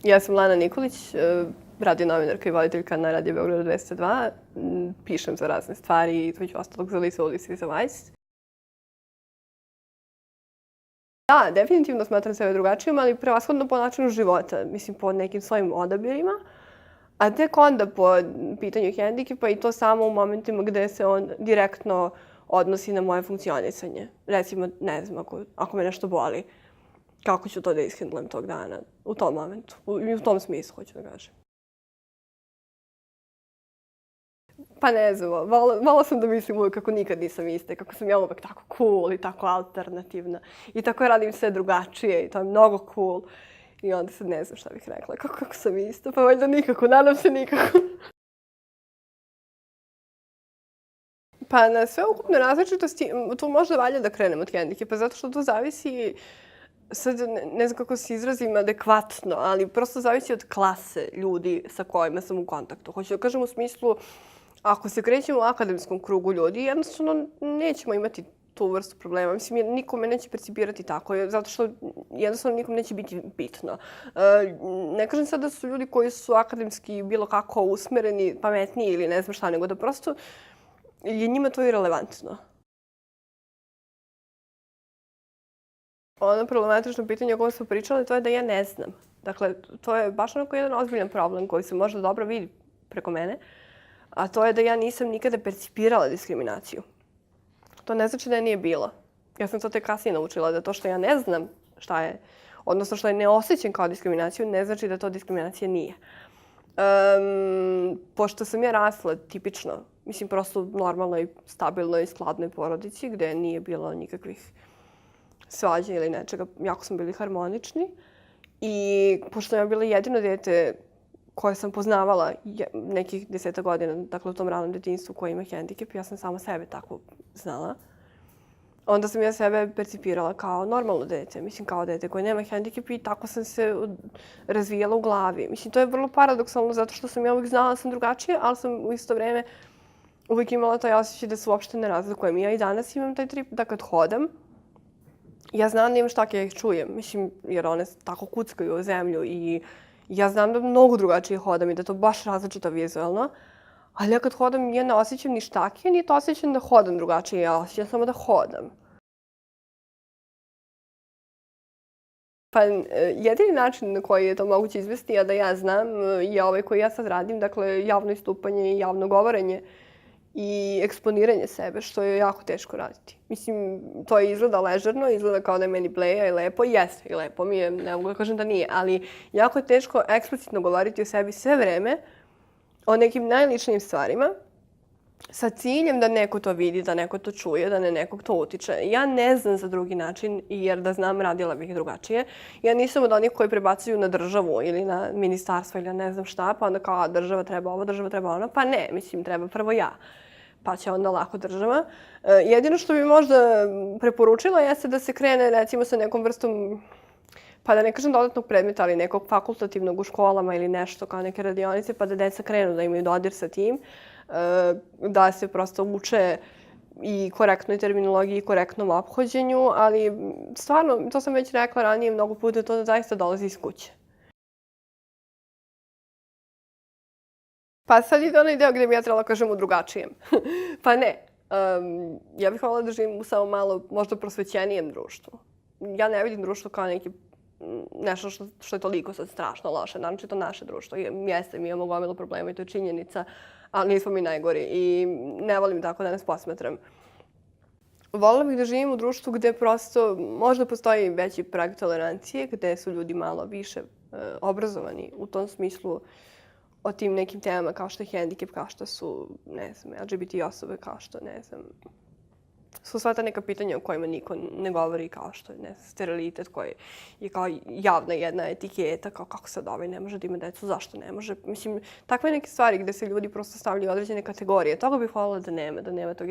Ja sam Lana Nikolić, radio novinarka i voditeljka na Radio Beogradu 202. Pišem za razne stvari, između ostalog za Lisa Ulica i za Vice. Da, definitivno smatram sebe drugačijom, ali prevashodno po načinu života, mislim po nekim svojim odabirima. A tek onda po pitanju hendikepa i to samo u momentima gde se on direktno odnosi na moje funkcionisanje. Recimo, ne znam, ako me nešto boli, kako ću to da ishendlem tog dana, u tom momentu, u tom smislu, hoću da kažem. Pa ne znam, volila sam da mislim uvijek kako nikad nisam ista, kako sam ja uvijek tako cool i tako alternativna i tako radim sve drugačije i to je mnogo cool. I onda sad ne znam šta bih rekla, kako sam ista, pa valjda nikako, nadam se nikako. Pa na sve ukupne različitosti, tu možda valja da krenem od hendikepa, zato što to zavisi, sad ne znam kako se izrazim adekvatno, ali prosto zavisi od klase ljudi sa kojima sam u kontaktu. Hoću da kažem u smislu, ako se krećemo u akademskom krugu ljudi, jednostavno nećemo imati tu vrstu problema. Mislim, nikome neće percipirati tako, zato što jednostavno nikom neće biti bitno. Ne kažem sad da su ljudi koji su akademski bilo kako usmereni, pametniji ili ne znam šta, nego da prosto je njima to irelevantno. Ono problematično pitanje o kojem smo pričali, to je da ja ne znam. Dakle, to je baš onako jedan ozbiljan problem koji se možda dobro vidi preko mene, a to je da ja nisam nikada percipirala diskriminaciju. To ne znači da je nije bilo. Ja sam to tek kasnije naučila, da to što ja ne znam šta je, odnosno što je ne osjećam kao diskriminaciju, ne znači da to diskriminacija nije. Pošto sam ja rasla tipično, mislim prosto normalnoj, stabilnoj, skladnoj porodici, gde nije bilo nikakvih svađa ili nečega, jako smo bili harmonični. I pošto sam ja bila jedino dete koje sam poznavala nekih 10 godina, dakle u tom ranom detinjstvu koje ima hendikep, ja sam samo sebe tako znala. Onda sam ja sebe percipirala kao normalno dete, mislim kao dete koje nema hendikep i tako sam se razvijala u glavi. Mislim, to je vrlo paradoksalno zato što sam ja uvijek znala da sam drugačija, ali sam u isto vreme uvijek imala taj osjećaj da se uopšte ne razlikujem. Ja i danas imam taj trip da kad hodam, ja znam da imam šta ja ih čujem, mislim, jer one tako kuckaju u zemlju i ja znam da mnogo drugačije hodam i da je to baš različito vizualno, ali ja kad hodam ja ne osjećam ni štakije, ni to osjećam da hodam drugačije, ja osjećam samo da hodam. Pa jedini način na koji je to moguće izvesti, a da ja znam, je ovaj koji ja sad radim, dakle javno istupanje i javno govorenje i eksponiranje sebe, što je jako teško raditi. Mislim, to izgleda ležerno, izgleda kao da je meni bleja i lepo. Jeste, i lepo mi je, ne mogu da kažem da nije, ali jako je teško eksplicitno govoriti o sebi sve vreme, o nekim najličnijim stvarima, sa ciljem da neko to vidi, da neko to čuje, da nekog to utiče. Ja ne znam za drugi način, jer da znam, radila bih drugačije. Ja nisam od onih koji prebacuju na državu ili na ministarstvo ili ne znam šta, pa onda kao država treba ovo, država treba ono. Pa ne, mislim, treba prvo ja. Pa će onda lako država. Jedino što bi možda preporučila jeste da se krene recimo sa nekom vrstom, pa da ne kažem dodatnog predmeta, ali nekog fakultativnog u školama ili nešto kao neke radionice, pa da deca krenu da imaju dodir sa tim, da se prosto uče i korektnoj terminologiji i korektnom ophođenju, ali stvarno, to sam već rekla ranije mnogo puta, to da zaista dolazi iz kuće. Pa sad ide onaj deo gde bi ja trebala kažem u drugačijem. Pa ne, ja bih voljela da živim u samo malo možda prosvećenijem društvu. Ja ne vidim društvo kao nešto što je toliko sad strašno loše, naročito naše društvo. Jeste, mi imamo gomilu problema i to je činjenica, ali nismo mi najgori i ne volim tako da nas posmatram. Voljela bih da živim u društvu gde prosto možda postoji veći prag tolerancije, gde su ljudi malo više obrazovani u tom smislu o tim nekim temama kao što je hendikep, kao što su, ne znam, LGBT osobe, kao što, ne znam, su sva ta neka pitanja o kojima niko ne govori, kao što je, ne znam, sterilitet koji je kao javna jedna etiketa, kao kako sad ovaj ne može da ima decu, zašto ne može. Mislim, takve neke stvari gde se ljudi prosto stavljaju određene kategorije. Toga bih voljela da nema tog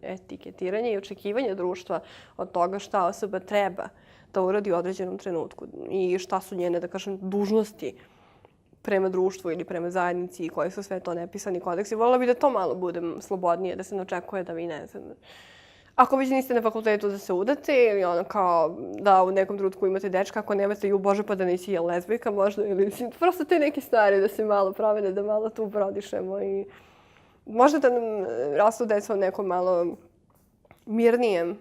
etiketiranja i očekivanja društva od toga šta osoba treba da uradi u određenom trenutku i šta su njene, da kažem, dužnosti prema društvu ili prema zajednici i koji su sve to nepisani kodeksi. Voljela bih da to malo bude slobodnije, da se ne očekuje da vi, ne znam, Ako već niste na fakultetu da se udate ili ono kao da u nekom trenutku imate dečka, ako nemate, ju bože pa da nisi je lezbijka možda ili prosto te neke stvari da se malo provede, da malo tu prodišemo i možda da nam rastu deca u nekom malo mirnijem,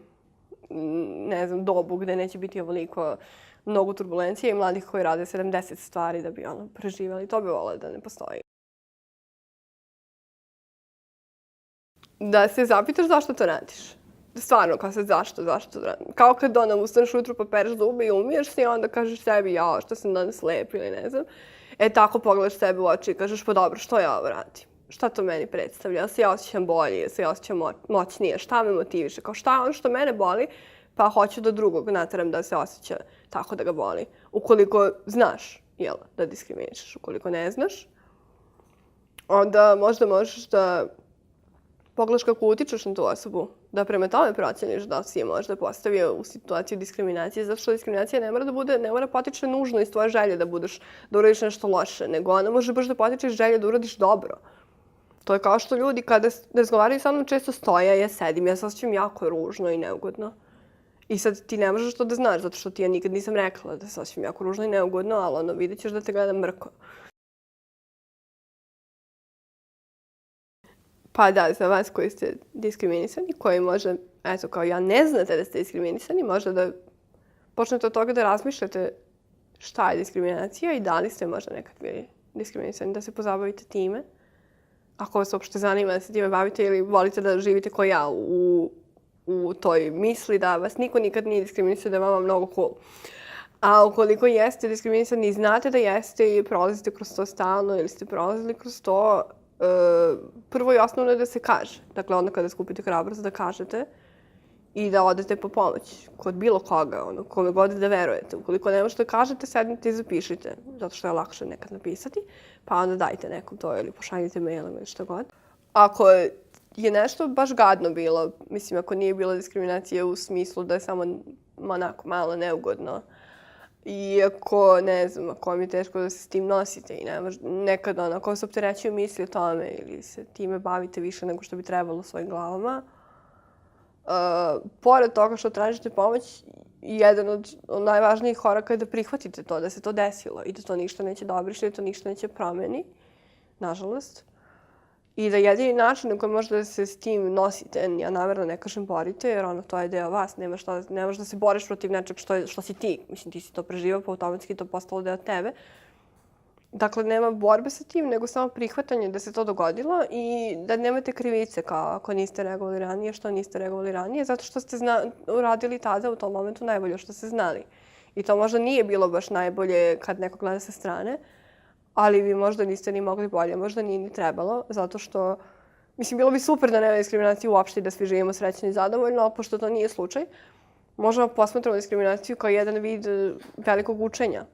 ne znam, dobu gde neće biti ovoliko mnogo turbulencije i mladih koji rade 70 stvari da bi ono preživali. To bi volila da ne postoji. Da se zapitaš zašto to radiš. Stvarno, kao sad zašto to radim. Kao kad ustaneš ujutru pa pereš zube i umiješ se i onda kažeš sebi jao što sam danas lep ili ne znam. Tako pogledaš sebe u oči i kažeš pa dobro što ja ovo radim. Šta to meni predstavlja? Jel se ja osjećam bolje, jel se ja osjećam moćnije, šta me motiviše? Kao šta je ono što mene boli pa hoću da drugog nateram da se osjeća tako da ga boli. Ukoliko znaš da diskriminišeš, ukoliko ne znaš, onda možda možeš da pogledaš kako utičeš na tu osobu, da prema tome proceniš da si je možda postavio u situaciju diskriminacije, zato što diskriminacija ne mora potiče nužno iz tvoje želje da uradiš nešto loše, nego ona može baš da potiče iz želje da uradiš dobro. To je kao što ljudi kada razgovaraju sa mnom često stoje, ja sedim, ja se osjećam jako ružno i neugodno. I sad ti ne možeš to da znaš, zato što ti ja nikad nisam rekla da se osjećam jako ružno i neugodno, ali vidjet ćeš da te gledam mrko. Pa da, za vas koji ste diskriminisani, koji možda, eto kao ja, ne znate da ste diskriminisani, možda da počnete od toga da razmišljate šta je diskriminacija i da li ste možda nekad bili diskriminisani, da se pozabavite time. Ako vas uopšte zanima da se time bavite ili volite da živite kao ja u toj misli da vas niko nikad nije diskriminisao, da je vama mnogo cool. A ukoliko jeste diskriminisani i znate da jeste i prolazite kroz to stalno ili ste prolazili kroz to, prvo i osnovno je da se kaže. Dakle, onda kada skupite hrabrost da kažete i da odete po pomoć kod bilo koga, kome god da verujete. Ukoliko ne možete da kažete, sednite i zapišite, zato što je lakše nekad napisati, pa onda dajte nekom to ili pošaljite mailom ili što god. Ako je nešto baš gadno bilo, mislim, ako nije bila diskriminacija u smislu da je samo onako malo neugodno, i ako, ne znam, ako vam je teško da se s tim nosite i nekad ako vas opterećuju misli o tome ili se time bavite više nego što bi trebalo u svojim glavama, pored toga što tražite pomoć, jedan od najvažnijih koraka je da prihvatite to, da se to desilo i da to ništa neće da obriše, da to ništa neće promeni, nažalost. I da jedini način na koji možete da se s tim nosite, ja namerno ne kažem borite, jer to je deo vas, ne možeš da se boriš protiv nečeg što si ti. Mislim, ti si to preživao, pa automatski to postalo deo tebe. Dakle, nema borbe sa tim, nego samo prihvatanje da se to dogodilo i da nemate krivice kao ako niste reagovali ranije, što niste reagovali ranije, zato što ste uradili tada u tom momentu najbolje što ste znali. I to možda nije bilo baš najbolje kad neko gleda sa strane, ali vi možda niste ni mogli bolje, možda nije ni trebalo, zato što, mislim, bilo bi super da nema diskriminacije uopšte i da svi živimo srećni i zadovoljno, ali pošto to nije slučaj, možemo posmatramo diskriminaciju kao jedan vid velikog učenja.